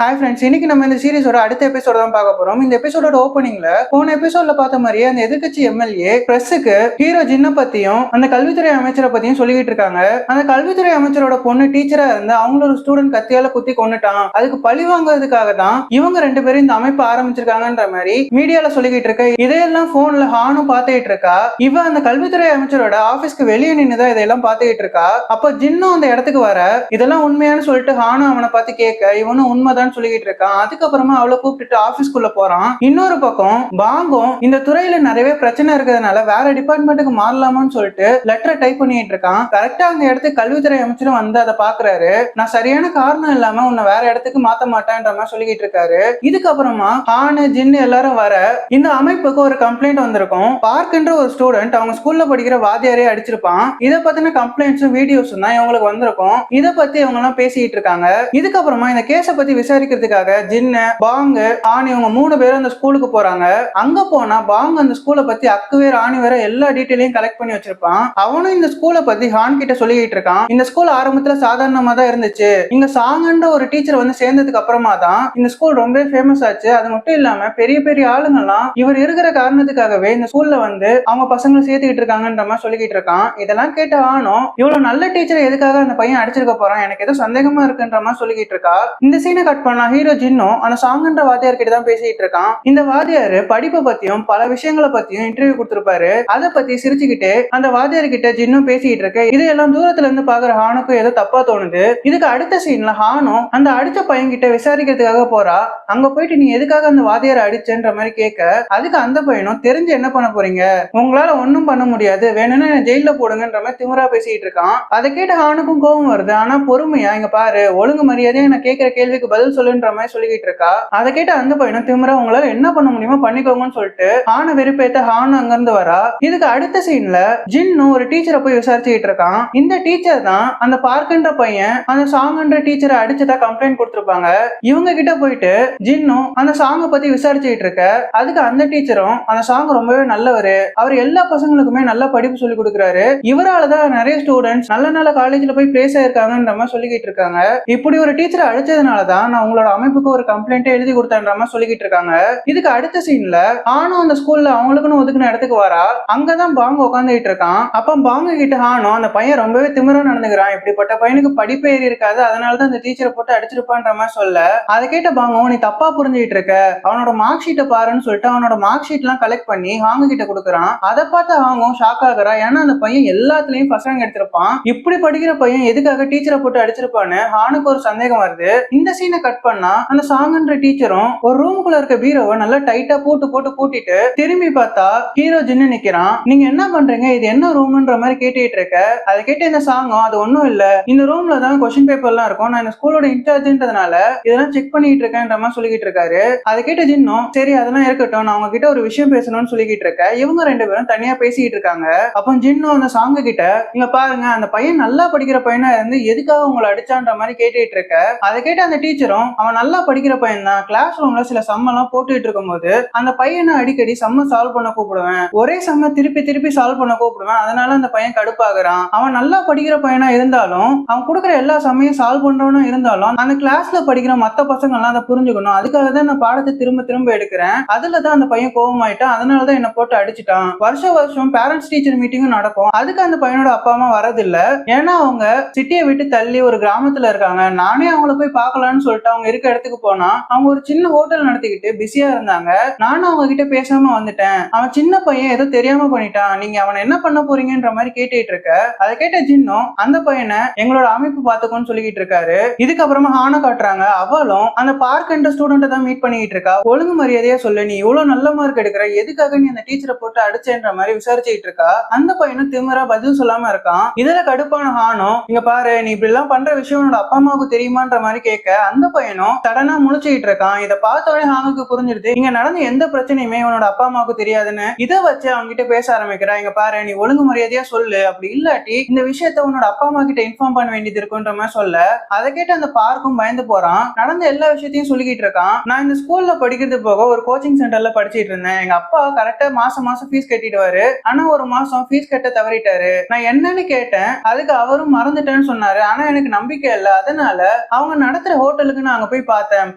Hi friends, இன்னைக்கு நம்ம இந்த சீரிஸோட அடுத்த எபிசோட தான் பார்க்க போறோம். இந்த எபிசோட ஓப்பனிங்ல போன எபிசோட்ல பார்த்த மாதிரியே அந்த எதிர்க்கட்சி எம்எல்ஏ பிரஸுக்கு ஹீரோ ஜின்ன பத்தியும் அந்த கல்வித்துறை அமைச்சரை பத்தியும் சொல்லிட்டு இருக்காங்க. அந்த கல்வித்துறை அமைச்சரோட பொண்ணு டீச்சரா இருந்து அவங்களோட ஸ்டூடெண்ட் கத்தியால குத்தி கொன்னுட்டான், அதுக்கு பழி வாங்குறதுக்காக தான் இவங்க ரெண்டு பேரும் இந்த அமைப்பு ஆரம்பிச்சிருக்காங்கன்ற மாதிரி மீடியால சொல்லிக்கிட்டு இருக்க. இதையெல்லாம் போன்ல ஹானும் பார்த்துக்கிட்டு இருக்கா. இவ அந்த கல்வித்துறை அமைச்சரோட ஆபீஸ்க்கு வெளியே நின்னுதான் இதெல்லாம் பார்த்துக்கிட்டு இருக்கா. அப்ப ஜின்னும் அந்த இடத்துக்கு வர இதெல்லாம் உண்மையானு சொல்லிட்டு ஹானும் அவனை பார்த்து கேட்க இவனும் உண்மைதான் சொல்லிட்டு இருக்கான். அதுக்கப்புறமா அவளை கூப்பிட்டு ஆபீஸ்க்குள்ள போறான். இன்னொரு பக்கம் பாங்கும் இந்த துறையில நிறைய பிரச்சனை இருக்கிறதுனால வேற டிபார்ட்மெண்ட்டுக்கு மாறலாமான்னு சொல்லிட்டு லெட்டர் டைப் பண்ணிட்டு இருக்கான். கரெக்டா அந்த இடத்துக்கு கல்வித்துறை அமைச்சரும் வந்து அதை பாக்குறாரு. நான் சரியான காரணம் இல்லாம உன்னை வேற இடத்துக்கு மாத்த மாட்டேன்ற மாதிரி சொல்லிட்டு இருக்காரு. இதுக்கப்புறமா ஹானு ஜின்னு எல்லாரும் வர இந்த அமைப்புக்கு ஒரு கம்ப்ளைண்ட் வந்திருக்கும். பார்க்ன்ற ஒரு ஸ்டூடெண்ட் அவங்க ஸ்கூல்ல படிக்கிற வாத்தியாரே அடிச்சிருப்பான். இதை பத்தின கம்ப்ளைண்ட்ஸும் வீடியோஸும் தான் இவங்களுக்கு வந்திருக்கும். இதை பத்தி இவங்க எல்லாம் பேசிட்டு இருக்காங்க. இதுக்கப்புறமா இந்த கேஸை பத்தி விசாரிக்கிறதுக்காக ஜின்னு பாங்கு ஆணி இவங்க 3 பேரும் அந்த ஸ்கூலுக்கு போறாங்க. அங்க போனா பாங் அந்த ஸ்கூலை பத்தி அக்குவே ராணி வேற எல்லா டீட்டெயிலையும் கலெக்ட் பண்ணி வச்சிருப்பான். அவனும் இந்த ஸ்கூலை பத்தி ஹான் கிட்ட சொல்லிட்டு இருக்கான். இந்த ஸ்கூல் ஆரம்பத்துல சாதாரணமா தான் இருந்துச்சு. இங்க சாங்கன்ற ஒரு டீச்சர் வந்து சேர்ந்ததுக்கு அப்புறமா தான் இந்த ஸ்கூல் ரொம்ப ஃபேமஸ் ஆச்சு. அது மட்டும் இல்லாம பெரிய பெரிய ஆளுங்கெல்லாம் இவர் இருக்கிற காரணத்துக்காகவே இந்த ஸ்கூல்ல வந்து அவங்க பசங்களை சேர்த்துக்கிட்டு இருக்காங்கன்ற மாதிரி சொல்லிக்கிட்டு இருக்கான். இதெல்லாம் கேட்டு ஆனும் இவ்வளவு நல்ல டீச்சர் எதுக்காக அந்த பையன் அடிச்சிருக்க போறான், எனக்கு ஏதோ சந்தேகமா இருக்குன்ற மாதிரி சொல்லிக்கிட்டு இருக்கா. இந்த சீனை கட் பண்ணா ஹீரோ ஜின்னும் அந்த சாங்கன்ற வாத்தியார் கிட்ட தான் பேசிட்டு இருக்கான். இந்த வாத்தியாரு படிப்பை பத்தியும் பல விஷயங்களை பத்தியும் இன்டர்வியூ கொடுத்திருப்பாரு. அதை பத்தி சிரிச்சுக்கிட்டு அந்த வாத்தியார் கிட்ட ஜின்னும் பேசிட்டு இருக்கு. இதையெல்லாம் தூரத்துல இருந்து பாக்குற ஹானுக்கும் ஏதோ தப்பா தோணுது. இதுக்கு அடுத்த சீன்ல ஹானும் அந்த அடிச்ச பையன் கிட்ட விசாரிக்கிறதுக்காக போறா. அங்க போயிட்டு நீ எதுக்காக அந்த வாத்தியாரை அடிச்சன்ற மாதிரி கேட்க அதுக்கு அந்த பையனும் தெரிஞ்சு என்ன பண்ண போறீங்க, உங்களால ஒன்னும் பண்ண முடியாது, வேணும்னா ஜெயில போடுங்கன்ற மாதிரி திமிரா பேசிட்டு இருக்கான். அதை கேட்ட ஹானுக்கும் கோபம் வருது. ஆனா பொறுமையா இங்க பாரு, ஒழுங்கு மரியாதையா நான் கேட்கிற கேள்விக்கு பதில் சொல்லுன்ற மாதிரி சொல்லிக்கிட்டு இருக்கா. அதை கேட்ட அந்த பையனும் திமிரா உங்களால என்ன பண்ண முடியுமோ பண்ணிக்கோங்கன்னு சொல்லிட்டு ஹானை வெறுப்பேத்த ஹான் அங்கிருந்து வரா. இதுக்கு அடுத்த சீன்ல ஜின்னு ஒரு டீச்சரை போய் விசாரிச்சுக்கிட்டு இருக்கான். இந்த டீச்சர் தான் அந்த பார்க்கின்ற பையன் அந்த சாங்ன்ற டீச்சரை அடிச்சதா கம்ப்ளைண்ட் கொடுத்திருப்பாங்க. இவங்க கிட்ட போயிட்டு ஜின்னும் அந்த சாங்கை பத்தி விசாரிச்சுக்கிட்டு இருக்க. அதுக்கு அந்த டீச்சரும் அந்த சாங் ரொம்பவே நல்லவரு, அவர் எல்லா பசங்களுக்குமே நல்ல படிப்பு சொல்லி கொடுக்குறாரு, இவராலதான் நிறைய ஸ்டூடெண்ட்ஸ் நல்ல நல்ல காலேஜ்ல போய் பிளேஸ் ஆயிருக்காங்கன்ற மாதிரி சொல்லிக்கிட்டு இருக்காங்க. இப்படி ஒரு டீச்சரை அடிச்சதுனாலதான் நான் உங்களோட அமைப்புக்கு ஒரு கம்ப்ளைண்ட் எழுதி கொடுத்தேன்ற மாதிரி சொல்லிக்கிட்டு இருக்காங்க. இதுக்கு அடுத்த சீன்ல ஹானும் அந்த ஸ்கூல்ல அவங்களுக்குன்னு ஒதுக்குன இடத்துக்கு வரா. அங்கதான் பாங்க உட்காந்துட்டு இருக்கான். அப்ப பாங்க கிட்ட ஹானும் அந்த பையன் ரொம்பவே திமிரா நடந்துக்கிறான், இப்படிப்பட்ட பையனுக்கு படிப்பு ஏறி இருக்காது, அதனாலதான் அந்த டீச்சரை போட்டு அடிச்சிருப்பான்ற மாதிரி சொல்ல அதை கேட்ட பாங்க நீ தப்பா புரிஞ்சுக்கிட்டு இருக்க, அவனோட மார்க் ஷீட்டை பாருன்னு சொல்லிட்டு அவனோட மார்க் ஷீட் எல்லாம் கலெக்ட் பண்ணி ஹாங்க கிட்ட கொடுக்குறான். அதை பார்த்து ஹாங்கும் ஷாக் ஆகுறா. ஏன்னா அந்த பையன் எல்லாத்துலயும் ஃபர்ஸ்ட் ரேங்க் எடுத்திருப்பான், இப்படி படிக்கிற பையன் எதுக்காக டீச்சரை போட்டு அடிச்சிருப்பான்னு ஹானுக்கு ஒரு சந்தேகம் வருது. இந்த சீனை கட் பண்ணா அந்த சாங்கன்ற டீச்சரும் ஒரு ரூமுக்குள்ள இருக்க பீரோவை நல்லா டைட்டா போட்டு போட்டு பூட்டிட்டு திரும்பி பார்த்தா ஹீரோ ஜின்னு நிக்கிறான். நீங்க என்ன பண்றீங்க, இது என்ன ரூம்ன்ற மாதிரி கேட்டுட்டு இருக்க. அதை கேட்டு இந்த சாங்கும் அது ஒண்ணும் இல்ல, இந்த ரூம்ல தான் கொஸ்டின் பேப்பர் எல்லாம் இருக்கும், நான் இந்த ஸ்கூலோட இன்சார்ஜ்ன்றதுனால இதெல்லாம் செக் பண்ணிட்டு இருக்கேன்ற மாதிரி சொல்லிக்கிட்டு இருக்காரு. அதை கேட்டு ஜின்னும் சரி அதெல்லாம் இருக்கட்டும், நான் உங்ககிட்ட ஒரு விஷயம் பேசணும்னு சொல்லிக்கிட்டு இருக்க. இவங்க ரெண்டு பேரும் தனியா பேசிக்கிட்டு இருக்காங்க. அப்போ ஜின்னும் அந்த சாங்க கிட்ட இங்க பாருங்க, அந்த பையன் நல்லா படிக்கிற பையனா இருந்து எதுக்காக உங்களை அடிச்சான்ற மாதிரி கேட்டுட்டு இருக்க. அதை கேட்டு அந்த டீச்சரும் அவன் நல்லா படிக்கிற பையன் தான், கிளாஸ் ரூம்ல சில சம்மெல்லாம் போட்டுட்டு இருக்கும் போது அந்த பையனை அடிக்கடி சம்ம சால்வ் பண்ண கூப்பிடுவேன், ஒரே சம்ம திருப்பி திருப்பி சால்வ் பண்ண கூப்பிடுவேன், அதனால அந்த பையன் கடுப்பாகிறான். அவன் நல்லா படிக்கிற பையனா இருந்தாலும் அவன் கொடுக்குற எல்லா சமயம் சால்வ் பண்றவனா இருந்தாலும் அந்த கிளாஸ்ல படிக்கிற மத்த பசங்க எல்லாம் அதை புரிஞ்சுக்கணும், அதுக்காக தான் நான் பாடத்தை திரும்ப திரும்ப எடுக்கிறேன், அதுலதான் அந்த பையன் கோபமாயிட்டான், அதனாலதான் என்ன போட்டு அடிச்சுட்டான். வருஷம் வருஷம் பேரண்ட்ஸ் டீச்சர் மீட்டிங்கும் நடக்கும், அதுக்கு அந்த பையனோட அப்பா அம்மா வரதில்ல, ஏன்னா அவங்க சிட்டியை விட்டு தள்ளி ஒரு கிராமத்துல இருக்காங்க. நானே அவங்கள போய் பார்க்கலான்னு சொல்லிட்டு அவங்க இருக்க இடத்துக்கு போனா அவங்க ஒரு சின்ன ஹோட்டல் நடத்திக்கிட்டு பிஸியா இருந்தாங்க. நானும் அவங்க கிட்ட பேசாம வந்துட்டேன். அவன் சின்ன பையன் ஏதோ தெரியாம பண்ணிட்டான், நீங்க அவனை என்ன பண்ண போறீங்கன்ற மாதிரி கேட்டுட்டு இருக்க. அதை கேட்ட ஜின்னும் அந்த பையனை எங்களோட அமைப்பு பாத்துக்கோன்னு சொல்லிக்கிட்டு இருக்காரு. இதுக்கப்புறமா ஹானை காட்டுறாங்க. அவளும் அந்த பார்க் என்ற ஸ்டூடெண்ட்டை தான் மீட் பண்ணிட்டு இருக்கா. ஒழுங்கு மரியாதையா சொல்லு, நீ இவ்வளவு நல்ல மார்க் எடுக்கிற, எதுக்காக நீ அந்த டீச்சரை போட்டு அடிச்சேன்ற மாதிரி விசாரிச்சுட்டு இருக்கா. அந்த பையனும் திமிரா பதில் சொல்லாம இருக்கான். இதுல கடுப்பான ஹானும் இங்க பாரு, நீ இப்படி எல்லாம் பண்ற விஷயம் உன்னோட அப்பா அம்மாவுக்கு தெரியுமான்ற மாதிரி கேட்க அந்த பையனும் சடனா முழிச்சுக்கிட்டு இருக்கான். இதை பார்த்தோடனே ஹாங்குக்கு புரிஞ்சிருது இங்க நடந்த எந்த பிரச்சனையுமே உன்னோட அப்பா அம்மாவுக்கு தெரியாதுன்னு. இதை வச்சு அவங்க கிட்ட பேச ஆரம்பிக்கிறா. இங்க பாரு, நீ ஒழுங்கு மரியாதையா சொல்லு, அப்படி இல்லாட்டி இந்த விஷயத்த உன்னோட அப்பா அம்மா கிட்ட இன்ஃபார்ம் பண்ண வேண்டியது இருக்குன்ற மாதிரி சொல்ல அதை கேட்டு அந்த பார்க்கும் பயந்து போறான். நடந்த எல்லா விஷயத்தையும் சொல்லிக்கிட்டு இருக்கான். நான் இந்த ஸ்கூல்ல படிக்கிறது போக ஒரு கோச்சிங் சென்டர்ல படிச்சிட்டு இருந்தேன், எங்க அப்பா கரெக்டா மாசம் மாசம் ஃபீஸ் கட்டிடுவாரு, ஆனா ஒரு மாசம் ஃபீஸ் கட்ட தவறிட்டாரு, நான் என்னன்னு கேட்டேன், அதுக்கு அவரும் மறந்துட்டேன்னு சொன்னாரு, ஆனா எனக்கு நம்பிக்கை இல்லை, அதனால அவங்க நடத்துற ஹோட்டலுக்கு இருக்குன்னு அங்க போய்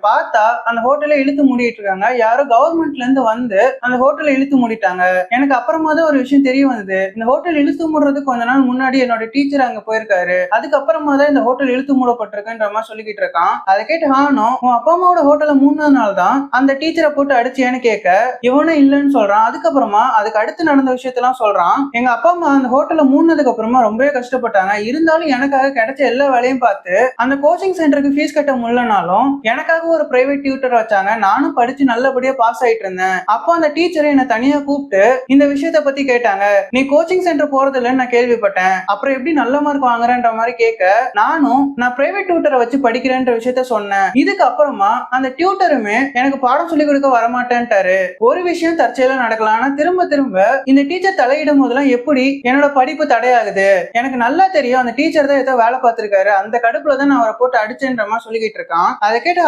பார்த்தா அந்த ஹோட்டலை இழுத்து மூடிட்டு இருக்காங்க. யாரோ கவர்மெண்ட்ல இருந்து வந்து அந்த ஹோட்டலை இழுத்து மூடிட்டாங்க. எனக்கு அப்புறமா தான் ஒரு விஷயம் தெரிய வந்தது. இந்த ஹோட்டல் இழுத்து மூடுறதுக்கு கொஞ்ச நாள் முன்னாடி என்னோட டீச்சர் அங்க போயிருக்காரு. அதுக்கப்புறமா தான் இந்த ஹோட்டல் இழுத்து மூடப்பட்டிருக்குன்ற மாதிரி சொல்லிக்கிட்டு இருக்கான். அதை கேட்டு ஹானும் உன் அப்பா அம்மாவோட ஹோட்டலை மூணாவது தான் அந்த டீச்சரை போட்டு அடிச்சேன்னு கேட்க இவனும் இல்லைன்னு சொல்றான். அதுக்கப்புறமா அதுக்கு அடுத்து நடந்த விஷயத்தெல்லாம் சொல்றான். எங்க அப்பா அம்மா அந்த ஹோட்டலை மூணதுக்கு அப்புறமா ரொம்பவே கஷ்டப்பட்டாங்க. இருந்தாலும் எனக்காக கிடைச்ச எல்லா வேலையும் பார்த்து அந்த கோச்சிங் சென்டருக்கு ஃபீஸ் கட்ட முடியலனாலும் எனக்காக ஒரு பிரைவேட் டியூட்டர் வச்சாங்க. நானும் படிச்சு நல்லபடியா பாஸ் ஆயிட்டு இருந்தேன். அப்போ அந்த டீச்சரை என்ன தனியா கூப்பிட்டு இந்த விஷயத்த பத்தி கேட்டாங்க. நீ கோச்சிங் சென்டர் போறது இல்லைன்னு நான் கேள்விப்பட்டேன், அப்புறம் எப்படி நல்ல மார்க் வாங்குறேன்ற மாதிரி கேட்க நான் பிரைவேட் டியூட்டரை வச்சு படிக்கிறேன்ற விஷயத்த சொன்னேன். இதுக்கு அப்புறமா அந்த டியூட்டருமே எனக்கு பாடம் சொல்லி கொடுக்க வரமாட்டேன்ட்டாரு. ஒரு விஷயம் தற்செயலா நடக்கலாம், ஆனா திரும்ப திரும்ப இந்த டீச்சர் தலையிடும் போதெல்லாம் எப்படி என்னோட படிப்பு தடையாகுது. எனக்கு நல்லா தெரியும் அந்த டீச்சர் தான் ஏதோ வேலை பார்த்திருக்காரு, அந்த கடுப்புல தான் நான் அவரை போட்டு அடிச்சேன்ற மாதிரி சொல்லிக்கிட்டு இருக்கான். அதை கேட்டு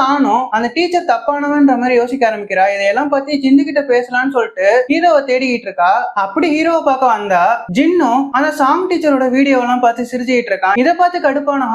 அந்த டீச்சர் தப்பானவன்ற மாதிரி யோசிக்க ஆரம்பிக்கிறா. இதையெல்லாம் பத்தி ஜின்னு கிட்ட பேசலாம்னு சொல்லிட்டு ஹீரோவை தேடிக்கிட்டு இருக்கா. அப்படி ஹீரோவை பார்க்க வந்தா ஜின்னும் அந்த சாங் டீச்சரோட வீடியோ எல்லாம் பார்த்து சிரிச்சுக்கிட்டு இருக்கான். இதை பார்த்து கடுப்பான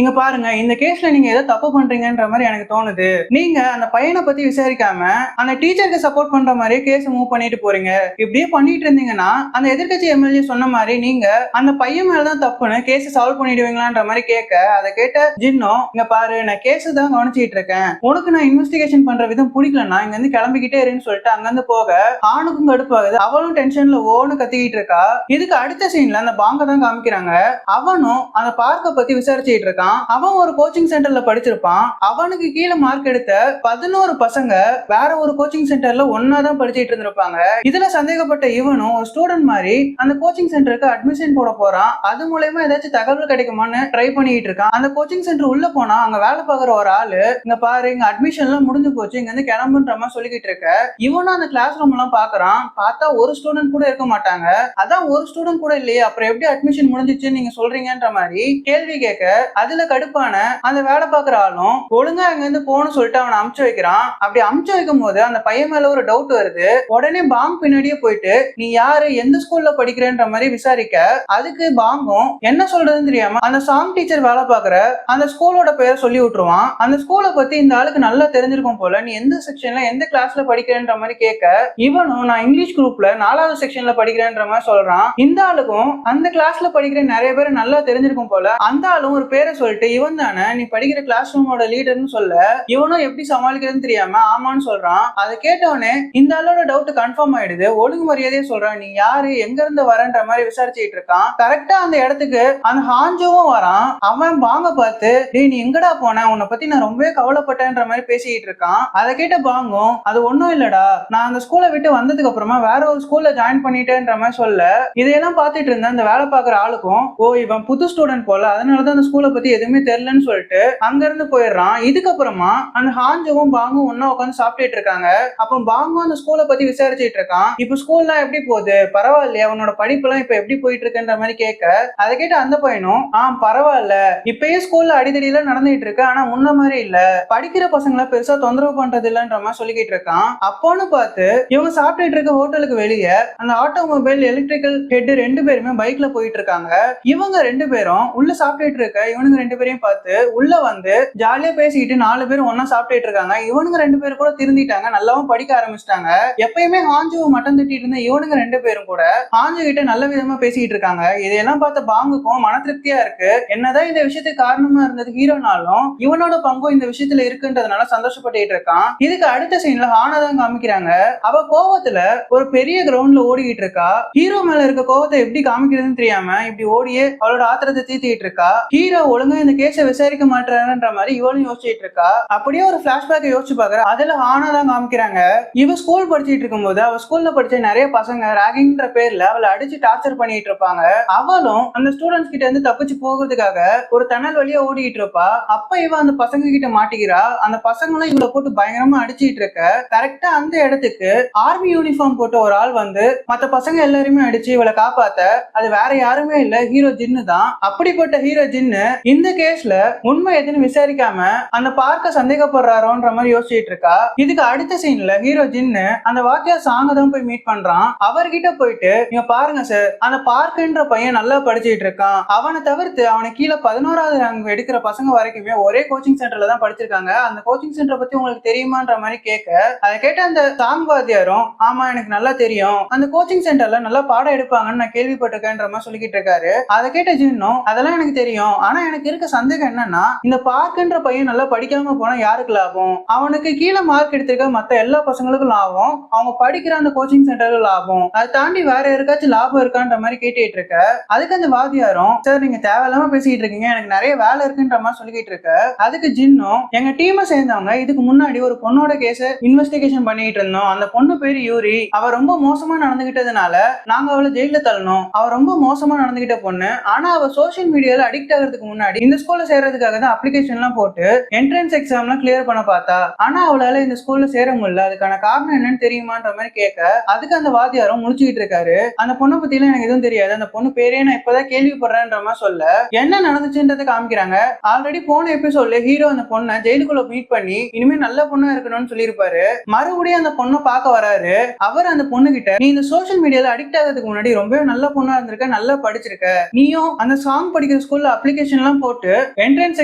இங்க பாருங்க, இந்த கேஸ்ல நீங்க ஏதோ தப்பு பண்றீங்கன்ற மாதிரி எனக்கு தோணுது. நீங்க அந்த பையனை பத்தி விசாரிக்காம அந்த டீச்சருக்கு சப்போர்ட் பண்ற மாதிரி கேஸ் மூவ் பண்ணிட்டு போறீங்க. இப்படியே பண்ணிட்டு இருந்தீங்கன்னா அந்த எதிர்கட்சி எம்எல்ஏ சொன்ன மாதிரி நீங்க அந்த பையன் மேலதான் தப்புன்னு கேஸ் சால்வ் பண்ணிடுவீங்களான்ற மாதிரி கேட்க, அதை கேட்ட ஜின்னும் இங்க பாரு, நான் கேஸ் தான் கவனிச்சிட்டு இருக்கேன், உனக்கு நான் இன்வெஸ்டிகேஷன் பண்ற விதம் பிடிக்கலன்னா இங்க இருந்து கிளம்பிக்கிட்டே இருன்னு சொல்லிட்டு அங்கிருந்து போக ஆணுக்கும் கடுப்பாகுது. அவளும் டென்ஷன்ல ஓன்னு கத்திக்கிட்டு இருக்கா. இதுக்கு அடுத்த சீன்ல அந்த பாங்க தான் காமிக்கிறாங்க. அவனும் அந்த பார்க்க பத்தி விசாரிச்சுட்டு இருக்கான். அவன் ஒரு கோச்சிங் சென்டர்ல படிச்சிருப்பான். அவனுக்கு கீழே மார்க் எடுத்த 11 பசங்க வேற ஒரு கோச்சிங் சென்டர்ல ஒன்னாதான் படிச்சுட்டு இருந்திருப்பாங்க. இதுல சந்தேகப்பட்ட இவனும் ஒரு ஸ்டூடெண்ட் மாதிரி அந்த கோச்சிங் சென்டருக்கு அட்மிஷன் போட போறான். அது மூலமா ஏதாச்சும் தகவல் கிடைக்குமான்னு ட்ரை பண்ணிட்டு இருக்கான். அந்த கோச்சிங் சென்டர் உள்ள போனா அங்க வேலை பார்க்குற ஒரு ஆளு இங்க பாரு, இங்க அட்மிஷன் எல்லாம் முடிஞ்சு போச்சு, இங்க இருந்து கிளம்புன்ற மாதிரி சொல்லிக்கிட்டு இருக்க. இவனும் அந்த கிளாஸ் ரூம் எல்லாம் பாக்குறான். பார்த்தா ஒரு ஸ்டூடெண்ட் கூட இருக்க மாட்டாங்க. அதான் ஒரு ஸ்டூடெண்ட் கூட இல்லையே, அப்புறம் எப்படி அட்மிஷன் முடிஞ்சிச்சுன்னு நீங்க சொல்றீங்கன்ற மாதிரி கேள்வி கேட்க, அதுல கடுப்பான அந்த வேலை பார்க்குற ஆளும் ஒழுங்கா அங்க இருந்து போன்னு சொல்லிட்டு அவனை அமுச்சு வைக்கிறான். அப்படி அமுச்சு வைக்கும் போது அந்த பையன் மேல ஒரு டவுட் வருது. உடனே பாங் பின்னாடியே போயிட்டு நீ யாரு, எந்த ஸ்கூல்ல படிக்கிறேன்ற மாதிரி விசாரிக்க, அதுக்கு பாங்கும் என்ன சொல்றதுன்னு தெரியாம அந்த சாங் டீச்சர் வேலை பார்க்குற அந்த ஸ்கூலோட பேரை சொல்லி விட்டுருவான். அந்த ஸ்கூலை பத்தி இந்த ஆளுக்கு நல்லா தெரிஞ்சிருக்கும் போல. நீ எந்த செக்ஷன்ல எந்த கிளாஸ்ல படிக்கிறேன்ற மாதிரி கேட்க, இவனும் நான் இங்கிலீஷ் குரூப்ல 4வது செக்ஷன்ல படிக்கிறேன்ற மாதிரி சொல்றான். இந்த ஆளுக்கும் அந்த கிளாஸ்ல படிக்கிற நிறைய பேர் நல்லா தெரிஞ்சிருக்கும் போல. அந்த ஆளும் ஒரு பேரை சொல்லிட்டு இவன் தானே நீ படிக்கிற கிளாஸ் ரூமோட லீடர்னு சொல்ல, இவனும் எப்படி சமாளிக்கிறதுன்னு தெரியாம ஆமான்னு சொல்றான். அதை கேட்டவனே இந்த ஆளோட டவுட் கன்ஃபார்ம் ஆயிடுது. ஒழுங்கு மரியாதையே சொல்றான், நீ யாரு, எங்க இருந்து வரன்ற மாதிரி விசாரிச்சுட்டு இருக்கான். கரெக்டா அந்த இடத்துக்கு அந்த ஹாஞ்சோவும் வரான். அவன் பாங்க பார்த்து டேய் நீ எங்கடா போன, உன்னை பத்தி நான் ரொம்பவே கவலைப்பட்டேன்ற மாதிரி பேசிட்டு இருக்கான். அதை கேட்ட பாங்கும் அது ஒன்னும் இல்லடா, நான் அந்த ஸ்கூலை விட்டு வந்ததுக்கு அப்புறமா வேற ஒரு ஸ்கூல்ல ஜாயின் பண்ணிட்டேன்ற மாதிரி சொல்ல, இதையெல்லாம் பார்த்துட்டு இருந்த அந்த வேலை பார்க்குற ஆளுக்கும் ஓ இவன் புது ஸ்டூடெண்ட் போல, அதனாலதான் அந்த ஸ்கூலை பத்தி எதுவுமே தெரியலன்னு சொல்லிட்டு அங்க இருந்து போயிடுறான். இதுக்கப்புறமா அந்த ஹாஞ்சோவும் பாங்கும் ஒன்னா உட்காந்து சாப்பிட்டுட்டு இருக்காங்க. அப்ப பாங்கும் அந்த ஸ்கூலை பத்தி விசாரிச்சுட்டு இருக்கான். இப்ப ஸ்கூல்லாம் எப்படி போகுது, பரவாயில்லையா, அவனோட படிப்பு எல்லாம் இப்ப எப்படி போயிட்டு இருக்குன்ற மாதிரி கேட்க, அதை கேட்டு அந்த பையனும் பரவாயில்ல, இப்பயே ஸ்கூல்ல அடிதடியில நடந்துட்டு இருக்கு, ஆனா முன்ன மாதிரி இல்ல, படிக்கிற பசங்களை பெருசா தொந்தரவு பண்றது இல்லன்ற மாதிரி சொல்லிக்கிட்டு இருக்கான். அப்போன்னு பார்த்து இவங்க சாப்பிட்டுட்டு இருக்க ஹோட்டலுக்கு வெளியே அந்த ஆட்டோமொபைல் எலக்ட்ரிக்கல் ஹெட் 2 பேருமே பைக்ல போயிட்டு இருக்காங்க. இவங்க 2 பேரும் உள்ள சாப்பிட்டுட்டு இருக்க இவனுங்க 2 பேரையும் பார்த்து உள்ள வந்து ஜாலியா பேசிக்கிட்டு 4 பேரும் ஒன்னா சாப்பிட்டுட்டு இருக்காங்க. இவனுங்க 2 பேரும் கூட திருந்திட்டாங்க, நல்லாவும் படிக்க ஆரம்பிச்சிட்டாங்க. எப்பயுமே ஹாஞ்சுவை மட்டம் தட்டிட்டு இருந்த இவனுங்க 2 பேரும் கூட ஹாஞ்சு கிட்ட நல்ல விதமா பேசிக்கிட்டு இருக்காங்க. இதையெல்லாம் பார்த்த பாங்குக்கும் மன திருப்தியா இருக்கு. என்னதான் இந்த விஷயத்துக்கு காரணமா இருந்தது ஹீரோனாலும் இவனோட பங்கும் இந்த விஷயத்துல இருக்குன்றதுனால சந்தோஷப்பட்டு இருக்கான். இதுக்கு அடுத்த சீன்ல ஹானா தான் காமிக்கிறாங்க. அவ கோவத்துல ஒரு பெரிய கிரவுண்ட்ல ஓடிக்கிட்டு இருக்கா. ஹீரோ மேல இருக்க கோவத்தை எப்படி காமிக்கிறதுன்னு தெரியாம இப்படி ஓடியே அவளோட ஆத்திரத்தை தீர்த்திட்டு இருக்கா. ஹீரோ ஒழுங்கா இந்த கேஸை விசாரிக்க மாட்டாருன்ற மாதிரி இவளும் யோசிச்சுட்டு இருக்கா. அப்படியே ஒரு பிளாஷ்பேக் யோசிச்சு பாக்குற. அதுல ஹானா தான் காமிக்கிறாங்க. இவ ஸ்கூல் படிச்சுட்டு இருக்கும்போது அவ ஸ்கூல்ல படிச்ச நிறைய பசங்க ராகிங்ன்ற பேர்ல அவளை அடிச்சு டார்ச்சர் பண்ணிட்டு இருப்பாங்க. அவளும் அந்த ஸ்டூடெண்ட்ஸ் கிட்ட இருந்து தப்பிச்சு போகிறதுக்காக ஒரு டனல் வழியா ஓடிட்டு இருப்பா. அப்ப இவ அந்த பசங்க கிட்ட மாட்டிக்கிறா. அந்த பசங்களும் இவளை போட்டு பயங்கரமா அடிச்சிட்டு இருக்க. கரெக்டா அந்த இடத்துக்கு ஆர்மி யூனிஃபார்ம் போட்ட ஒரு ஆள் வந்து மத்த பசங்க எல்லாருமே அடிச்சு இவளை காப்பாத்த, அது வேற யாருமே இல்ல, ஹீரோ ஜின்னு தான். அப்படிப்பட்ட ஹீரோ ஜின்னு இந்த கேஸ்ல உண்மை எதுன்னு விசாரிக்காம அந்த பார்க்க சந்தேகப்படுறாரோன்ற மாதிரி யோசிச்சுட்டு இருக்கா. இதுக்கு அடுத்த சீன்ல ஹீரோ ஜின்னு அந்த வாத்தியார் சாங்க தான் போய் மீட் பண்றான். அவர்கிட்ட போயிட்டு நீங்க பாருங்க சார், அந்த பார்க்குன்ற பையன் நல்லா படிச்சுட்டு இருக்கான், அவனை தவிர்த்து அவனை கீழே 11வது ரேங்க் எடுக்கிற பசங்க வரைக்குமே ஒரே கோச்சிங் சென்டர்ல தான் படிச்சிருக்காங்க. அந்த கோச்சிங் சென்டரை பத்தி உங்களுக்கு தெரியுமான்ற மாதிரி கேட்க, அதை கேட்ட அந்த சாங் வாத்தியாரும் ஆமா எனக்கு நல்லா தெரியும், அந்த கோச்சிங் சென்டர்ல நல்லா பாடம் எடுப்பாங்கன்னு நான் கேள்விப்பட்டிருக்கேன்ற மாதிரி சொல்லிக்கிட்டு இருக்காரு. அதை கேட்ட ஜின்னும் அதெல்லாம் எனக்கு தெரியும், ஆனா எனக்கு இருக்க சந்தேகம் என்னன்னா இந்த பார்க்குன்ற பையன் நல்லா படிக்காம போனா யாருக்கு லாபம், அவனுக்கு கீழே மார்க் எடுத்திருக்க மத்த எல்லா பசங்களுக்கும் லாபம், அவங்க படிக்கிற அந்த கோச்சிங் சென்டருக்கு லாபம், அதை தாண்டி வேற யாருக்காச்சும் லாபம் இருக்கான்ற மாதிரி கேட்டுட்டு இருக்க. அதுக்கு அந்த வாத்தியாரும் சார் நீங்க தேவையில்லாம பேசிட்டு இருக்கீங்க, எனக்கு நிறைய வேலை இருக்குன்ற மாதிரி சொல்லிக்கிட்டு இருக்க. அதுக்கு ஜின்னும் எங்க டீமை சேர்ந்தவங்க இதுக்கு முன்னாடி ஒரு பொண்ணோட கேஸ இன்வெஸ்டிகேஷன் பண்ணிட்டு இருந்தோம், அந்த பொண்ணு பேரு யூரி, அவ ரொம்ப மோசமா நடந்துகிட்டதுனால நாங்க அவளை ஜெயில தள்ளணும், அவ ரொம்ப மோசமா நடந்துகிட்ட பொண்ணு, ஆனா அவ சோசியல் மீடியால அடிக்ட் ஆகிறதுக்கு முன்னாடி இந்த ஸ்கூல்ல சேர்றதுக்காக தான் அப்ளிகேஷன் எல்லாம் போட்டு என்ட்ரன்ஸ் எக்ஸாம்லாம் கிளியர் பண்ண பார்த்தா, ஆனா அவளால இந்த ஸ்கூல்ல சேர முடியல, அதுக்கான காரணம் என்னன்னு தெரியுமான்ற மாதிரி கேட்க. அதுக்கு அந்த வாத்தியாரும் முடிச்சுக்கிட்டு இருக்காரு அந்த பொண்ணை பத்தி எல்லாம் எனக்கு எதுவும் தெரியாது, அந்த பொண்ணு பேரே நான் இப்பதான் கேள்விப்படுறேன்ற மாதிரி சொல்ல என்ன நடந்துச்சுன்றதை காமிக்கிறாங்க. ஆல்ரெடி போன எபிசோட்ல ஹீரோ அந்த பொண்ணை ஜெயிலுக்குள்ள மீட் பண்ணி இனிமே நல்ல பொண்ணா இருக்கணும்னு சொல்லியிருப்பாரு. மறுபடியும் அந்த பொண்ணை பார்க்க வராரு. அவர் அந்த பொண்ணு கிட்ட நீ இந்த சோசியல் மீடியால அடிக்ட் ஆகிறதுக்கு முன்னாடி ரொம்பவே நல்ல பொண்ணா இருந்திருக்க, நல்லா படிச்சிருக்க, நீயும் அந்த சாங் படிக்கிற ஸ்கூல்ல அப்ளிகேஷன் எல்லாம் போட்டு என்ட்ரன்ஸ்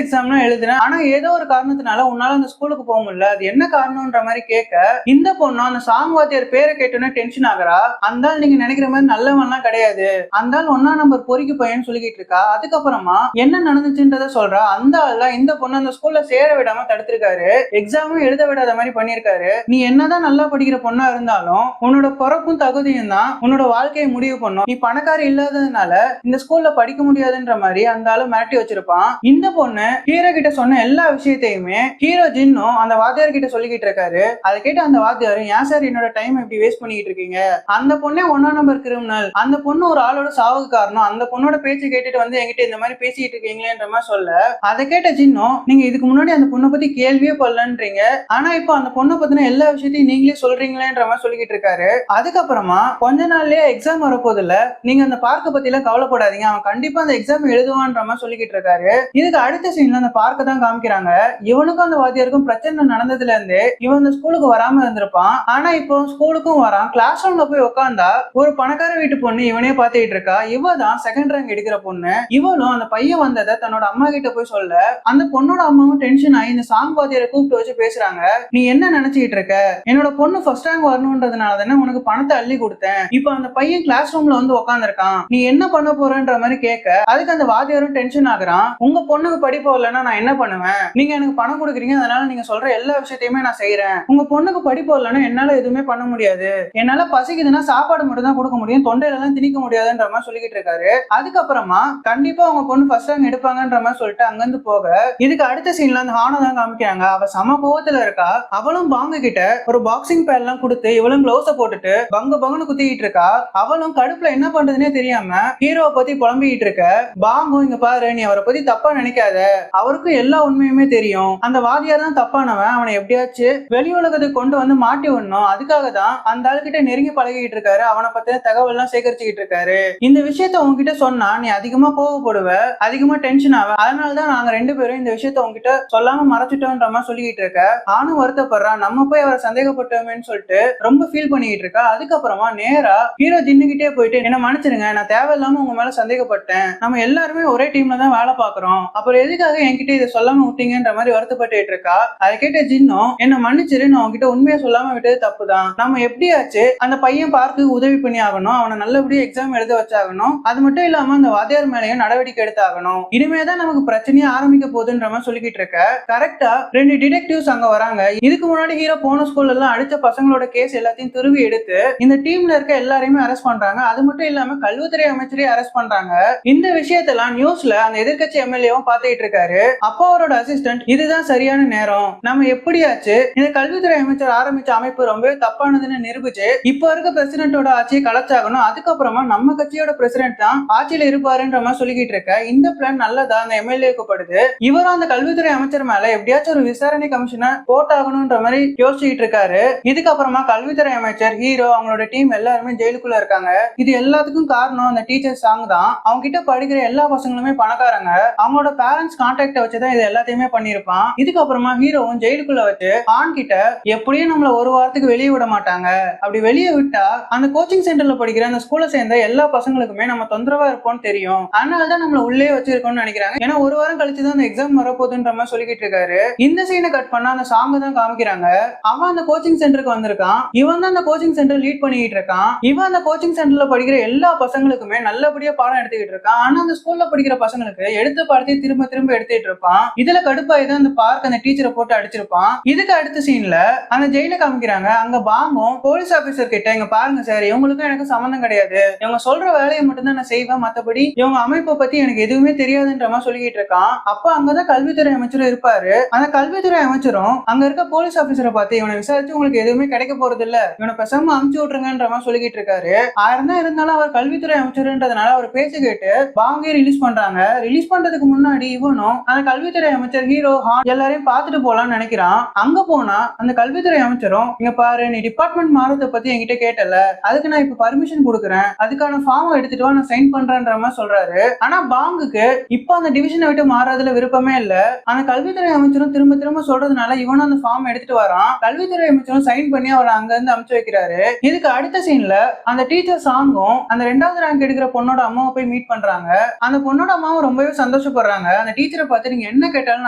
எக்ஸாம்லாம் எழுதுன, ஆனா ஏதோ ஒரு காரணத்தினால உன்னால அந்த ஸ்கூலுக்கு போக முடியல, அது என்ன காரணம்ன்ற மாதிரி கேட்க இந்த பொண்ணு அந்த சாங் வாத்தியார் பேரை கேட்டோன்னே டென்ஷன் ஆகுறா. அந்த நீங்க நினைக்கிற மாதிரி நல்லவன்லாம் கிடையாது, அந்த ஒன்னா நம்பர் பொறிக்கு பையன் சொல்லிக்கிட்டு இருக்கா. அதுக்கப்புறமா என்ன நடந்துச்சுன்றத சொல்றா. அந்த ஆள் இந்த பொண்ணு அந்த ஸ்கூல்ல சேர விடாம தடுத்திருக்காரு, எக்ஸாமும் எழுத விடாத மாதிரி பண்ணிருக்காரு. நீ என்னதான் நல்லா படிக்கிற பொண்ணா இருந்தாலும் உன்னோட பிறப்பும் தகுதியும் தான் உன்னோட வாழ்க்கையை முடிவு பண்ணும், நீ பணக்காரி இல்லாததுனால இந்த ஸ்கூல்ல படிக்க முடியாதுன்ற மாதிரி அந்த ஆளு மிரட்டி வச்சிருப்பான். இந்த பொண்ணு ஹீரோ கிட்ட சொன்ன எல்லா விஷயத்தையுமே ஹீரோ ஜின்னும் அந்த வாத்தியார் கிட்ட சொல்லிக்கிட்டு இருக்காரு. அதை கேட்டு அந்த வாத்தியாரும் ஏன் சார் என்னோட டைம் இப்படி வேஸ்ட் பண்ணிட்டு இருக்கீங்க, அந்த பொண்ணே ஒன்னா நம்பர் கிரிமினல், அந்த பொண்ணு ஒரு ஆளோட சாவுக்கு காரணம், அந்த பொண்ணோட பேச்சு கேட்டுட்டு வந்து என்கிட்ட இந்த மாதிரி பேசிட்டு இருக்கீங்களேன்ற மாதிரி சொல்ல. அதை கேட்ட ஜின்னும் நீங்க இதுக்கு முன்னாடி அந்த பொண்ணை பத்தி கேள்வியே படலன்றீங்க, ஆனா இப்போ அந்த பொண்ணை பத்தின எல்லா விஷயத்தையும் நீங்களே சொல்றீங்களேன்ற மாதிரி சொல்லிக்கிட்டு இருக்காரு. அதுக்கப்புறமா கொஞ்ச நாள்லயே எக்ஸாம் வரப்போது இல்ல, நீங்க அந்த பார்க்க பத்தி எல்லாம் கவலைப்படாதீங்க, அவன் கண்டிப்பா அந்த எக்ஸாம் எழுதுவான்ற மாதிரி சொல்லிக்கிட்டு இருக்காரு. இதுக்கு அடுத்த சீன்ல அந்த பார்க்க தான் காமிக்கிறாங்க. இவனுக்கும் அந்த வாத்தியாருக்கும் பிரச்சனை நடந்ததுல இருந்து இவன் அந்த ஸ்கூலுக்கு வராம இருந்திருப்பான், ஆனா இப்போ ஸ்கூலுக்கும் வரான். கிளாஸ் ரூம்ல போய் உட்காந்தா ஒரு பணக்கார வீட்டு பொண்ணு இவனே பாத்துக்கிட்டு இருக்கா. இவ தான் செகண்ட் ரேங்க் எடுக்கிற பொண்ணு. இவளும் அந்த பையன் வந்ததை தன்னோட அம்மா கிட்ட போய் சொல்ல அந்த பொண்ணோட அம்மாவும் டென்ஷன் ஆகி இந்த சாங் வாத்தியாரை கூப்பிட்டு வச்சு பேசுறாங்க. நீ என்ன நினைச்சுக்கிட்டு இருக்க, என்னோட பொண்ணு ஃபர்ஸ்ட் ரேங்க் வரணும்ன்றதுனால தானே உனக்கு பணத்தை அள்ளி கொடுத்தேன், இப்போ அந்த பையன் கிளாஸ் ரூம்ல வந்து உட்காந்துருக்கான், நீ என்ன பண்ண போறன்ற மாதிரி கேட்க. அதுக்கு அந்த வாத்தியாரும் டென்ஷன் ஆகுறான். உங்க பொண்ணுக்கு படிப்பு வரலன்னா நான் என்ன பண்ணுவேன், நீங்க எனக்கு பணம் கொடுக்குறீங்க, அதனால நீங்க சொல்ற எல்லா விஷயத்தையுமே நான் செய்யறேன், உங்க பொண்ணுக்கு படிப்பு வரலன்னா என்னால எதுவுமே பண்ண முடியாது, என்னால பசிக்குதுன்னா சாப்பாடு மட்டும் தான் கொடுக்க முடியும், தொண்டையில எல்லாம் திணிக்க முடியாதுன்ற மாதிரி சொல்லிக்கிட்டு இருக்காரு. அதுக்கப்புறமா கண்டிப்பா உங்க பொண்ணு ஃபர்ஸ்ட் ரேங்க் எடுப்பாங்கன்ற மாதிரி சொல்லிட்டு அங்கிருந்து போக. இதுக்கு அடுத்த சீன்ல அந்த ஹானா தான் காமிக்கிறாங்க. அவ சம கோவத்துல இருக்கா. அவளும் பாங்கு கிட்ட ஒரு பாக்ஸிங் பேட் எல்லாம் கொடுத்து இவளும் கிளவுஸ போட்டுட்டு பங்கு பங்குன்னு குத்திக்கிட்டு இருக்கா. அவளும் கடுப்புல என்ன பண்றதுன்னே தெரியாம ஹீரோவை பத்தி புலம்பிக்கிட்டு இருக்க. பாங்கும் இங்க பாரு, நீ அவரை பத்தி தப்பா நினைக்காத, அவருக்கும் எல்லா உண்மையுமே தெரியும், அந்த வாதியார் தான் தப்பானவன், அவனை எப்படியாச்சும் வெளி உலகத்துக்கு கொண்டு வந்து மாட்டி விடணும், அதுக்காக தான் அந்த ஆளுகிட்ட நெருங்கி பழகிட்டு இருக்காரு, அவனை பத்தின தகவல் எல்லாம் சேகரிச்சுக்கிட்டு இருக்காரு. இந்த விஷயத்த உங்ககிட்ட சொன்னா நீ அதிகமா கோவப்படுவ, அதிகமா டென்ஷன் ஆவ, அதனாலதான் நாங்க ரெண்டு பேரும் இந்த விஷயத்த உங்ககிட்ட சொல்லாம மறைச்சிட்டோன்ற மாதிரி சொல்லிக்கிட்டு இருக்க. ஆணும் வருத்தப்படுறான், நம்ம போய் அவரை சந்தேகப்பட்டோமேன்னு சொல்லிட்டு ரொம்ப ஃபீல் பண்ணிட்டு இருக்கா. அதுக்கப்புறமா நேரா ஹீரோ ஜின்னுகிட்டே போயிட்டு என்ன மன்னிச்சிருங்க, நான் தேவையில்லாம உங்க மேல சந்தேகப்பட்டேன், நம்ம எல்லாருமே ஒரே டீம்ல தான் வேலை பாக்குறோம், அப்புறம் எதுக்காக என்கிட்ட இதை சொல்லாம விட்டீங்கன்ற மாதிரி வருத்தப்பட்டு இருக்கா. அதை கேட்ட ஜின்னும் என்ன மன்னிச்சிரு, நான் உங்ககிட்ட உண்மையை சொல்லாம விட்டது தப்புதான், நம்ம எப்படியாச்சு அந்த பையன் பார்க்கு உதவி பண்ணி ஆகணும், அவனை நல்லபடியா எக்ஸாம் எழுத வச்சாகணும், அது மட்டும் இல்லாம அந்த வாத்தியார் மேலையும் நடவடிக்கை எடுத்தாகணும், இனிமேதான் நமக்கு பிரச்சனையே ஆரம்பிக்க போகுதுன்ற மாதிரி சொல்லிக்கிட்டு இருக்க. கரெக்டா ரெண்டு டிடெக்டிவ்ஸ் அங்க வராங்க. இதுக்கு முன்னாடி ஹீரோ போன ஸ்கூல்ல எல்லாம் அடிச்ச பசங்களோட கேஸ் எல்லாத்தையும் துருவி எடுத்து இந்த டீம்ல இருக்க எல்லாரையுமே அரெஸ்ட் பண்றாங்க. அது மட்டும் இல்லாம கல்வித்துறை அமைச்சரையும் அரெஸ்ட் பண்றாங்க. இந்த விஷயத்தெல்லாம் நியூஸ்ல அந்த எதிர்க்கட்சி எம்எல்ஏவும் பாத்துக்கிட்டு இருக்காரு. அப்போ அவரோட அசிஸ்டன்ட் இதுதான் சரியான நேரம், நம்ம எப்படியாச்சு இந்த கல்வித்துறை அமைச்சர் ஆரம்பிச்ச அமைப்பு ரொம்பவே தப்பானதுன்னு நிரூபிச்சு இப்ப இருக்க பிரசிடென்ட்டோட ஆட்சியை கலைச்சாகணும், அதுக்கப்புறமா நம்ம கட்சியோட பிரசிடென்ட் தான் ஆட்சியில இருப்பாருன்ற மாதிரி சொல்லிக்கிட்டு இருக்க. இந்த பிளான் நல்லதா அந்த எம்எல்ஏக்கு படுது. இவரும் அந்த கல்வித்துறை அமைச்சர் மேல எப்படியாச்சும் ஒரு விசாரணை கமிஷனை போட்டாகணும்ன்ற மாதிரி யோசிச்சுட்டு இருக்காரு. இதுக்கப்புறமா கல்வித்துறை அமைச்சர், ஹீரோ, அவங்களோட டீம் எல்லாருமே ஜெயிலுக்குள்ள இருக்காங்க. இது எல்லாத்துக்கும் காரணம் அந்த டீச்சர் சாங் தான். அவங்க கிட்ட படிக்கிற எல்லா பசங்களுமே பணக்காரங்க, அவங்களோட பேரண்ட்ஸ் கான்டாக்ட வச்சுதான் இது எல்லாத்தையுமே பண்ணிருப்பான். இதுக்கப்புறமா ஹீரோவும் ஜெயிலுக்குள்ள வச்சு ஆண் கிட்ட எப்படியும் நம்மள ஒரு வாரத்துக்கு வெளியே விட மாட்டாங்க, அப்படி வெளியே விட்டா அந்த கோச்சிங் சென்டர்ல படிக்கிற அந்த ஸ்கூல்ல சேர்ந்த எல்லா பசங்களுக்குமே நம்ம தொந்தரவா இருப்போம்னு தெரியும், அதனாலதான் நம்மள உள்ளே வச்சிருக்கோம்னு நினைக்கிறாங்க. ஏன்னா ஒரு வாரம் கழிச்சுதான் அந்த எக்ஸாம் வரப்போகுதுன்ற மாதிரி சொல்லிக்கிட்டு இருக்காரு. இந்த சீனை கட் பண்ணா அந்த சாங் தான் காமிக்கிறாங்க. அவன் அந்த கோச்சிங் சென்டருக்கு வந்திருக்கான். இவன் தான் அந்த கோச்சிங் சென்டர் லீட் பண்ணிட்டு இருக்கான். இவன் அந்த கோச்சிங் சென்டர்ல படிக்கிற எல்லா பசங்களுக்குமே நல்லபடியா பாடம் எடுத்துக்கிட்டு இருக்கான். ஆனா அந்த ஸ்கூல்ல படிக்கிற பசங்களுக்கு எடுத்த பாடத்தை திரும்ப திரும்ப எடுத்துட்டு இருப்பான். இதுல கடுப்பாயிதான் அந்த பார்க் அந்த டீச்சரை போட்டு அடிச்சிருப்பான். இதுக்கு அடுத்த சீன்ல அந்த ஜெயில காமிக்கிறாங்க. அங்க பாம்பும் போலீஸ் ஆபீசர் கிட்ட, இங்க பாருங்க சார், இவங்களுக்கும் எனக்கு சம்பந்தம் கிடையாது, இவங்க சொல்ற வேலையை மட்டும் தான் நான் செய்வேன், மத்தபடி இவங்க அமைப்பை பத்தி எனக்கு எதுவுமே தெரியாதுன்ற மாதிரி சொல்லிக்கிட்டு இருக்கான். அப்ப அங்கதான் கல்வித்துறை அமைச்சரும் இருப்பாரு. அந்த கல்வித்துறை அமைச்சரும் அங்க இருக்க போலீஸ் ஆபீசரை பார்த்து, இவனை விசாரிச்சு உங்களுக்கு எதுவுமே கிடைக்க போறது இல்ல, இவனை பேசாம அமுச்சு விட்டுருங்கன்ற மாதிரி சொல்லிக்கிட்டு இருக்காரு. ஆயிரம் தான் இருந்தாலும் அவர் கல்வித்துறை அமைச்சர்ன்றதுனால அவர் பேசி கேட்டு பாங்கே ரிலீஸ் பண்றாங்க. ரிலீஸ் பண்றதுக்கு முன்னாடி இவனும் அந்த கல்வித்துறை அமைச்சர் ஹீரோ ஹான் எல்லாரையும் பார்த்துட்டு போலாம்னு நினைக்கிறான். அங்க போனா அந்த கல்வித்துறை அமைச்சரும், இங்க பாரு, நீ டிபார்ட்மெண்ட் மாறத பத்தி என்கிட்ட கேட்டல, அதுக்கு நான் இப்ப பர்மிஷன் கொடுக்குறேன், அதுக்கான ஃபார்ம் எடுத்துட்டு வா, நான் சைன் பண்றேன்ற மாதிரி சொல்றாரு. ஆனா பாங்குக்கு இப்ப அந்த டிவிஷனை விட்டு மாறதுல விருப்பமே இல்ல. அந்த கல்வித்துறை அமைச்சரும் திரும்ப திரும்ப சொல்றதுனால இவனும் அந்த ஃபார்ம் எடுத்துட்டு வரான். கல்வித்துறை அமைச்சரும் சைன் பண்ணி அவரை அங்க இருந்து அமுச்சு வைக்கிறாரு. இதுக்கு அடுத்த சீன்ல அந்த டீச்சர் சாங்கும் அந்த 2வது ரேங்க் எடுக்கிற பொண்ணோட அம்மாவை போய் மீட் பண்றாங்க. அந்த பொண்ணோட அம்மாவும் ரொம்பவே சந்தோஷப்படுறாங்க. அந்த டீச்சரை பார்த்து, நீங்க என்ன கேட்டாலும்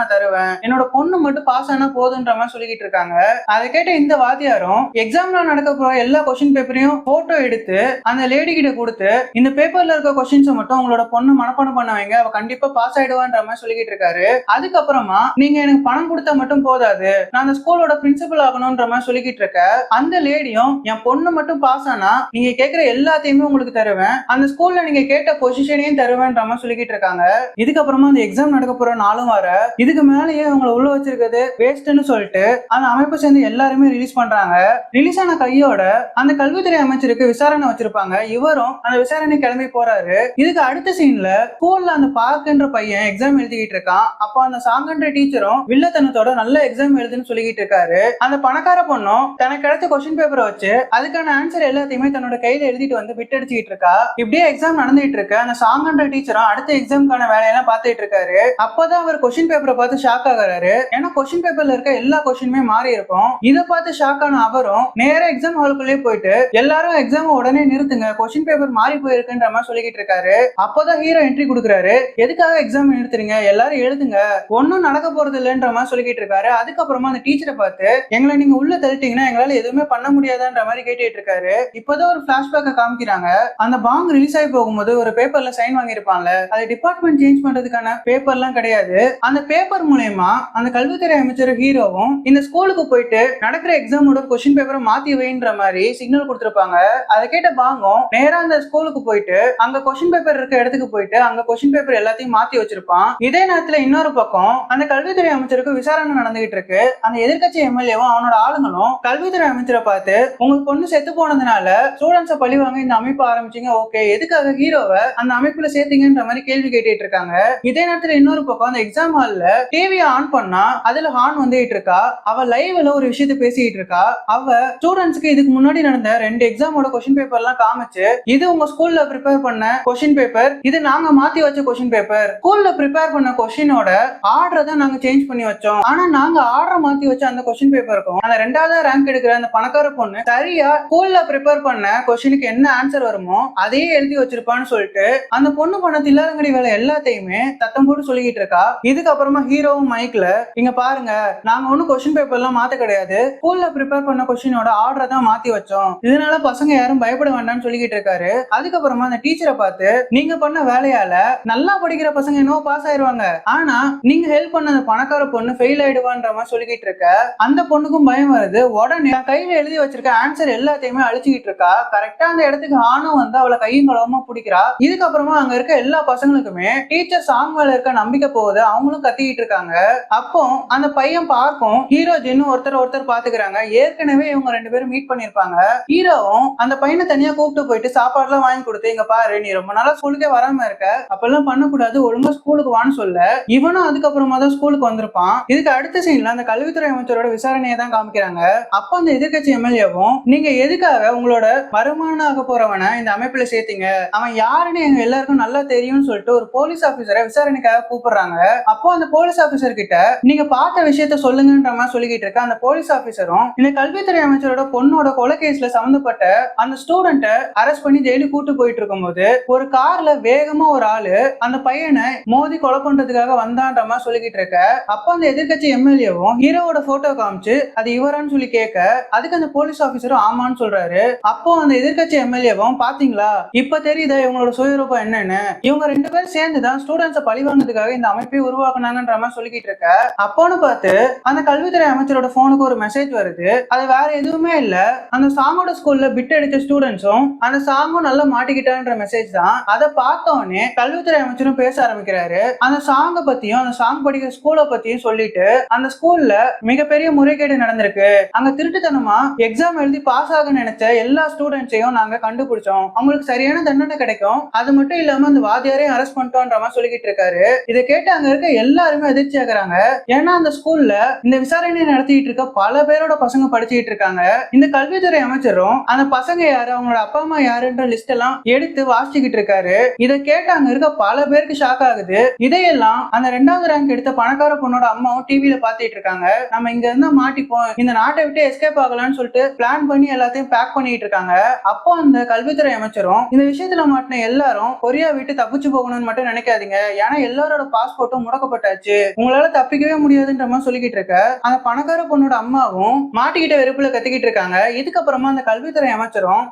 நான் தருவேன், என்னோட பொண்ணு மட்டும் பாஸ் ஆனா போதுன்ற மாதிரி சொல்லிக்கிட்டு இருக்காங்க. அதை கேட்ட இந்த வாத்தியாரும் எக்ஸாம்ல நடக்க போற எல்லா கொஸ்டின் பேப்பரையும் போட்டோ எடுத்து அந்த லேடி கிட்ட கொடுத்து, இந்த பேப்பர்ல இருக்க கொஸ்டின்ஸ் மட்டும் உங்களோட பொண்ணு மனப்பாடம் பண்ண வைங்க, அவ கண்டிப்பா பாஸ் ஆயிடுவான்ற மாதிரி சொல்லிக்கிட்டு இருக்காரு. அதுக்கப்புறமா, நீங்க எனக்கு பணம் கொடுத்தா மட்டும் போதாது, நான் அந்த ஸ்கூலோட பிரின்சிபல் ஆகணும்ன்ற மாதிரி சொல்லிக்கிட்டு இருக்க. அந்த லேடியும், என் பொண்ணு மட்டும் பாஸ் ஆனா நீங்க கேட்கிற எல்லாத்தையுமே உங்களுக்கு தருவேன், அந்த ஸ்கூல்ல நீங்க கேட்ட பொசிஷனையும் தருவேன்ற மாதிரி சொல்லிக்கிட்டு இருக்காங்க. இதுக்கப்புறமா அந்த எக்ஸாம் நடக்க போற நாளும் வர, இதுக்கு மேலேயே உங்களை உள்ள வச்சிருக்கிறது வேஸ்ட்னு சொல்லிட்டு அந்த அமைப்பை சேர்ந்து எல்லாருமே ரிலீஸ் பண்றாங்க. ரிலீஸ் ஆன கையோட அந்த கல்வித்துறை அமைச்சருக்கு விசாரணை வச்சிருப்பாங்க. இவரும் அந்த விசாரணை கிளம்பி போறாரு. இதுக்கு அடுத்த சீன்ல ஸ்கூல்ல அந்த பார்க்ன்ற பையன் எக்ஸாம் எழுதிக்கிட்டு இருக்கான். அப்போ அந்த சாங்கன்ற டீச்சரும் வில்லத்தனத்தோட நல்ல எக்ஸாம் எழுதுன்னு சொல்லிக்கிட்டு இருக்காரு. அந்த பணக்கார பொண்ணும் தனக்கு கிடைச்ச கொஸ்டின் பேப்பரை வச்சு அதுக்கான ஆன்சர் எல்லாத்தையுமே தன்னோட கையில எழுதிட்டு வந்து பிட் அடிச்சுக்கிட்டு இருக்கா. இப்படியே எக்ஸாம் நடந்துட்டு இருக்கு. அந்த சாங்கன்ற டீச்சரும் அடுத்த எக்ஸாம்க்கான வேலையெல்லாம் பார்த்துட்டு இருக்காரு. அப்பதான் அவர் கொஸ்டின் பேப்பரை பார்த்து ஷாக் ஆகுறாரு. ஏன்னா கொஸ்டின் பேப்பர்ல இருக்க எல்லா கொஸ்டினுமே மாறி இருக்கும். இதை பார்த்து ஷாக் ஆன அவரும் நேரா எக்ஸாம் ஹாலுக்குள்ளே போயிட்டு, எல்லாரும் எக்ஸாம் உடனே நிறுத்துங்க, கொஸ்டின் பேப்பர் மாறி போயிருக்குன்ற மாதிரி சொல்லிக்கிட்டு இருக்காரு. அப்போதான் ஹீரோ என்ட்ரி கொடுக்குறாரு. எதுக்காக எக்ஸாம் நிறுத்துறீங்க, எல்லாரும் எழுதுங்க, ஒன்னும் நடக்க போறது இல்லைன்ற மாதிரி சொல்லிக்கிட்டு இருக்காரு. அதுக்கப்புறமா அந்த டீச்சரை பார்த்து, எங்களை நீங்க உள்ள தள்ளிட்டீங்கன்னா எங்களால எதுவுமே பண்ண முடியாதான்ற மாதிரி கேட்டுட்டு இருக்காரு. இப்போதான் ஒரு பிளாஷ்பேக்க காமிக்கிறாங்க. அந்த பாங் ரிலீஸ் ஆகி போகும்போது ஒரு பேப்பர்ல சைன் வாங்கியிருப்பாங்க. அது டிபார்ட்மெண்ட் சேஞ்ச் பண்றதுக்கான பேப்பர்லாம் கிடையாது. அந்த பேப்பர் மூலமா அந்த கல்வித்துறை அமைச்சர் ஹீரோவும் இந்த ஸ்கூலுக்கு போயிட்டு நடக்கிற எக்ஸாமோட கொஸ்டின் பேப்பரை மாத்தி வைன்ற மாதிரி சிக்னல் கொடுத்திருப்பாங்க. அதை கேட்ட பாங்கும் நேரா அந்த ஸ்கூலுக்கு போயிட்டு அங்க கொஸ்டின் பேப்பர் இருக்க இடத்துக்கு போயிட்டு அங்க கொஸ்டின் பேப்பர் எல்லாத்தையும் மாத்தி வச்சிருப்பான். இதே நேரத்துல இன்னொரு பக்கம் அந்த கல்வித்துறை அமைச்சருக்கு விசாரணை நடந்துகிட்டு இருக்கு. அந்த எதிர்கட்சி எம்எல்ஏவும் அவனோட ஆளுங்களும் கல்வித்துறை அமைச்சரை பார்த்து, உங்களுக்கு பொண்ணு செத்து போனதுனால ஸ்டூடெண்ட்ஸை பழிவாங்க இந்த அமைப்பு ஆரம்பிச்சீங்க, ஓகே, எதுக்காக ஹீரோவை அந்த அமைப்புல சேர்த்தீங்கன்ற மாதிரி கேள்வி கேட்டுட்டு இருக்காங்க. இதே நேரத்துல இன்னொரு பக்கம் அந்த எக்ஸாம் ஹால்ல டிவியை ஆன் பண்ணா அதுல ஹான் வந்துட்டு இருக்கா. அவ லைவ்ல ஒரு விஷயத்த பேசிட்டு இருக்கா. அவ ஸ்டூடெண்ட்ஸ்க்கு இதுக்கு முன்னாடி நடந்த 2 எக்ஸாமோட கொஸ்டின் பேப்பர் எல்லாம் காமிச்சு, இது உங்க ஸ்கூல்ல ப்ரிப்பேர் பண்ண கொஸ்டின் பேப்பர், இது நாங்க மாத்தி வச்ச கொஸ்டின் பேப்பர், ஸ்கூல்ல ப்ரிப்பேர் பண்ண கொஸ்டினோட ஆர்டரை தான் நாங்க சேஞ்ச் பண்ணி வச்சோம், ஆனா நாங்க ஆர்டரை மாத்தி வச்ச அந்த கொஸ்டின் பேப்பருக்கும் அந்த 2வது ரேங்க் எடுக்கிற அந்த பணக்கார பொண்ணு சரியா ஸ்கூல்ல ப்ரிப்பேர் பண்ண கொஸ்டினுக்கு என்ன ஆன்சர் வருமோ அதையே எழுதி வச்சிருப்பான்னு சொல்லிட்டு அந்த பொண்ணு பண்ண தில்லாதங்கடி வேலை எல்லாத்தையுமே சத்தம் போட்டு சொல்லிக்கிட்டு இருக்கா. இதுக்கப்புறமா ஹீரோவும் மைக்ல, இங்க பாருங்க, நாங்க ஒன்னும் கொஸ்டின் பேப்பர் எல்லாம் மாத்த கிடையாது, ஸ்கூல்ல ப்ரிப்பேர் பண்ண கொஸ்டினோட ஆர்டரை தான் மாத்தி வச்சோம், இதனால பசங்க யாரும் பயப்பட வேண்டாம்னு சொல்லிக்கிட்டு இருக்காரு. அதுக்கப்புறமா அந்த டீச்சரை பார்த்து, நீங்க பண்ண வேலையால நல்லா படிக்கிற பசங்க என்னவோ பாஸ் ஆயிருவாங்க, ஆனா நீங்க ஹெல்ப் பண்ண அந்த பணக்கார பொண்ணு ஃபெயில் ஆயிடுவான்ற மாதிரி சொல்லிக்கிட்டு இருக்க. அந்த பொண்ணுக்கும் பயம் வருது. உடனே கையில எழுதி வச்சிருக்க ஆன்சர் எல்லாத்தையுமே அழிச்சுக்கிட்டு இருக்கா. கரெக்டா அந்த இடத்துக்கு ஆணும் வந்து அவளை கையும் களவமா பிடிக்கிறா. இதுக்கப்புறமா அங்க இருக்க எல்லா பசங்களுக்குமே டீச்சர் சாங் மேல இருக்க நம்பிக்கை போகுது. அவங்களும் கத்திக்கிட்டு இருக்காங்க. அப்போ அந்த பையன் பார்க்கும் ஹீரோ ஜின்னு ஒருத்தர் பாத்துக்கிறாங்க. ஏற்கனவே இவங்க 2 பேரும் மீட் பண்ணிருப்பாங்க. ஹீரோவும் அந்த பையனை தனியா கூப்பிட்டு போயிட்டு சாப்பாடு எல்லாம் வாங்கி கொடுத்து, இங்க பாரு, நீ ரொம்ப நாளா ஸ்கூலுக்கே வராம இருக்க, அப்பெல்லாம் பண்ணக்கூடாது, ஒழுங்கா ஸ்கூலுக்கு வான்னு சொல்ல. இவனும் அதுக்கப்புறமா தான் ஸ்கூலுக்கு வந்திருப்பான். இதுக்கு அடுத்த சீன்ல அந்த கல்வித்துறை அமைச்சரோட விசாரணையை தான் காமிக்கிறாங்க. அப்ப அந்த எதிர்கட்சி எம்எல்ஏவும், நீங்க எதுக்காக உங்களோட வருமானம் ஆக போறவனை இந்த அமைப்புல சேர்த்தீங்க, அவன் யாருன்னு எங்க எல்லாருக்கும் நல்லா தெரியும்னு சொல்லிட்டு ஒரு போலீஸ் ஆபீசரை விசாரணைக்காக கூப்பிடுறாங்க. அப்போ அந்த போலீஸ் ஆபீசர் கிட்ட, நீங்க பார்த்த விஷயத்த சொல்லுங்கன்ற மாதிரி சொல்லிக்கிட்டு இருக்க. அந்த போலீஸ் ஆபீசரும் இந்த கல்வித்துறை அமைச்சரோட பொண்ணோட கொலை கேஸ்ல சம்பந்தப்பட்ட அந்த ஸ்டூடெண்ட்டை அரெஸ்ட் பண்ணி ஜெயிலு கூட்டு போயிட்டு இருக்கும்போது ஒரு கார்ல வேகமா ஒரு ஆளு அந்த பையனை மோதி கொலை பண்றதுக்காக வந்தான்ற மாதிரி சொல்லிக்கிட்டு இருக்க அப்ப அந்த எதிர்கட்சி எம்எல்ஏவும் ஹீரோவோட போட்டோ காமிச்சு அது இவரான்னு சொல்லி கேட்க அதுக்கு அந்த போலீஸ் ஆபீசரும் ஆமான்னு சொல்றாரு. அப்போ அந்த எதிர்கட்சி எம்எல்ஏவும் பாத்தீங்களா இப்ப தெரியுதா இவங்களோட சுயரூபம் என்னன்னு, இவங்க 2 பேரும் சேர்ந்துதான் ஸ்டூடெண்ட்ஸை பழிவாங்கிறதுக்காக இந்த அமைப்பை உருவாக்குனாங்கன்ற மாதிரி சொல்லிக்கிட்டு இருக்க அப்போன்னு பார்த்து அந்த கல்வித்துறை அமைச்சரோட போனுக்கு ஒரு மெசேஜ் வருது. அது வேற எதுவுமே இல்ல, அந்த சாங்கோட ஸ்கூல்ல பிட் அடிச்ச ஸ்டூடெண்ட்ஸும் அந்த சாங்கும் நல்லா மாட்டிக்கிட்டான்ற மெசேஜ் தான். அதை பார்த்தோன்னே கல்வித்துறை அமைச்சரும் பேச ஆரம்பிக்கிறாரு. அந்த சாங்கை பத்தியும் அந்த சாங் படிக்கிற ஸ்கூலை பத்தியும் சொல்லிட்டு அந்த ஸ்கூல்ல மிகப்பெரிய முறைகேடு நடந்திருக்கு, அங்க திருட்டுத்தனமா எக்ஸாம் எழுதி பாஸ் ஆக நினைச்ச எல்லா ஸ்டூடெண்ட்ஸையும் நாங்க கண்டுபிடிச்சோம், அவங்களுக்கு சரியான தண்டனை கிடைக்கும், அது மட்டும் இல்லாம அந்த வாத்தியாரையும் அரெஸ்ட் பண்ணிட்டோன்ற மாதிரி சொல்லிக்கிட்டு இருக்காரு. இதை கேட்டு அங்க இருக்க எல்லாருமே அதிர்ச்சி ஆகுறாங்க. ஏன்னா அந்த ஸ்கூல்ல இந்த விசாரணை நடத்திட்டு இருக்க பல பேரோட பசங்க படிச்சுட்டு இருக்காங்க. இந்த கல்வித்துறை அமைச்சரும் அந்த பசங்க யாரு அவங்களோட அப்பா அம்மா யாருன்ற லிஸ்ட் எல்லாம் எடுத்து வாசிச்சுக்கிட்டு இருக்காரு. இதை கேட்டு அங்க இருக்க பல பேருக்கு ஷாக் ஆகுது. இதையெல்லாம் அந்த 2வது ரேங்க் எடுத்த பணக்கார பொண்ணோட அம்மாவும் டிவியில பாத்துட்டு இருக்காங்க. நம்ம இங்க இருந்தா மாட்டிப்போம், இந்த நாட்டை விட்டு எஸ்கேப் ஆகலாம்னு சொல்லிட்டு பிளான் பண்ணி எல்லாத்தையும் பேக் பண்ணிட்டு இருக்காங்க. அப்போ அந்த கல்வித்துறை அமைச்சரும் இந்த விஷயத்துல மாட்டின எல்லாரும் கொரியா விட்டு தப்பிச்சு போகணும்னு மட்டும் நினைக்காதீங்க, ஏன்னா எல்லாரோட பாஸ்போர்ட்டும் முடக்கப்பட்டாச்சு, உங்களால தப்பிக்கவே முடியாதுன்ற மாதிரி சொல்லிக்கிட்டு இருக்க அந்த பணக்கார பொண்ணோட அம்மாவும் மாட்டிக்கிட்ட வெறுப்புல கத்திக்கிட்டு இருக்காங்க. இதுக்கப்புறமா அந்த கல்வித்துறை அமைச்சரும்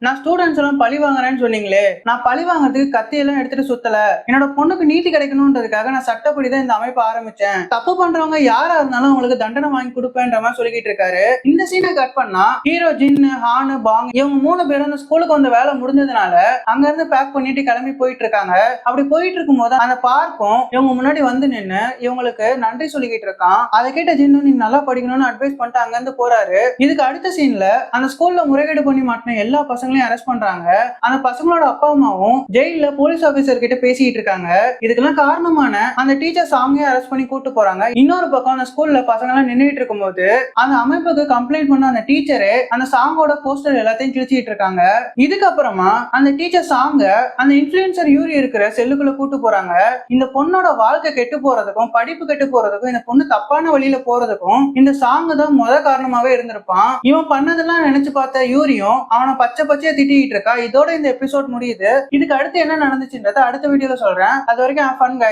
நான் ஸ்டூடெண்ட்ஸ் எல்லாம் பழி வாங்குறேன்னு சொன்னீங்களே, நான் பழி வாங்குறதுக்கு கத்தியெல்லாம் எடுத்துட்டு சுத்தல, என்னோட பொண்ணுக்கு நீதி கிடைக்கணும்ன்றதுக்காக நான் சட்டப்படிதான் இந்த அமைப்பை ஆரம்பிச்சேன், தப்பு பண்றவங்க யாரா இருந்தாலும் அவங்களுக்கு தண்டனை வாங்கி கொடுப்பேன்ற மாதிரி சொல்லிக்கிட்டு இருக்காரு. இந்த சீனை கட் பண்ணா ஹீரோ ஜின், ஹானு, பாங் இவங்க 3 பேரும் அந்த ஸ்கூலுக்கு வந்த வேலை முடிஞ்சதுனால அங்க இருந்து பேக் பண்ணிட்டு கிளம்பி போயிட்டு இருக்காங்க. அப்படி போயிட்டு இருக்கும் போது அந்த பார்க்கும் இவங்க முன்னாடி வந்து நின்னு இவங்களுக்கு நன்றி சொல்லிக்கிட்டு இருக்கான். அதை கேட்ட ஜின்னு நீ நல்லா படிக்கணும்னு அட்வைஸ் பண்ணிட்டு அங்க இருந்து போறாரு. இதுக்கு அடுத்த சீன்ல அந்த ஸ்கூல்ல முறைகேடு பண்ணி மாட்டின எல்லா பசங்களையும் அரெஸ்ட் பண்றாங்க. அந்த பசங்களோட அப்பா அம்மாவும் ஜெயில போலீஸ் ஆபீசர் கிட்ட பேசிட்டு இருக்காங்க. இதுக்கெல்லாம் காரணமான அந்த டீச்சர் சாங்கே அரெஸ்ட் பண்ணி கூட்டு போறாங்க. இன்னொரு பக்கம் அந்த ஸ்கூல்ல பசங்க எல்லாம் நின்றுட்டு இருக்கும் போது அந்த அமைப்புக்கு கம்ப்ளைண்ட் பண்ண அந்த டீச்சரே அந்த சாங்கோட போஸ்டர் எல்லாத்தையும் கிழிச்சிட்டு இருக்காங்க. இதுக்கப்புறமா அந்த டீச்சர் சாங்க அந்த இன்ஃபுளுசர் யூரி இருக்கிற செல்லுக்குள்ள கூட்டு போறாங்க. இந்த பொண்ணோட வாழ்க்கை கெட்டு போறதுக்கும் படிப்பு கெட்டு போறதுக்கும் இந்த பொண்ணு தப்பான வழியில போறதுக்கும் இந்த சாங் தான் முத காரணமாவே இருந்திருப்பான். இவன் பண்ணதெல்லாம் நினைச்சு பார்த்த யூரியும் அவனை பச்சை பச்சையா திட்டிட்டு இருக்கா. இதோட இந்த எபிசோட் முடியுது. இதுக்கு அடுத்து என்ன நடந்துச்சுன்றத அடுத்த வீடியோல சொல்றேன். அது வரைக்கும் ஃபன் கைஸ்.